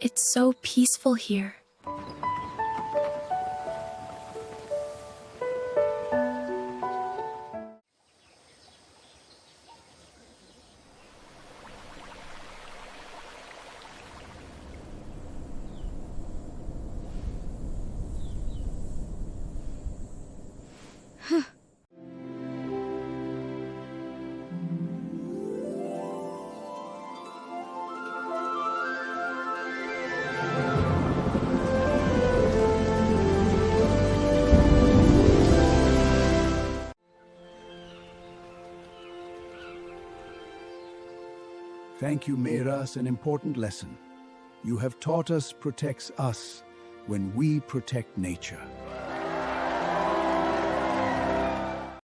It's so peaceful here. Thank you, Meras, an important lesson. You have taught us protects us when we protect nature.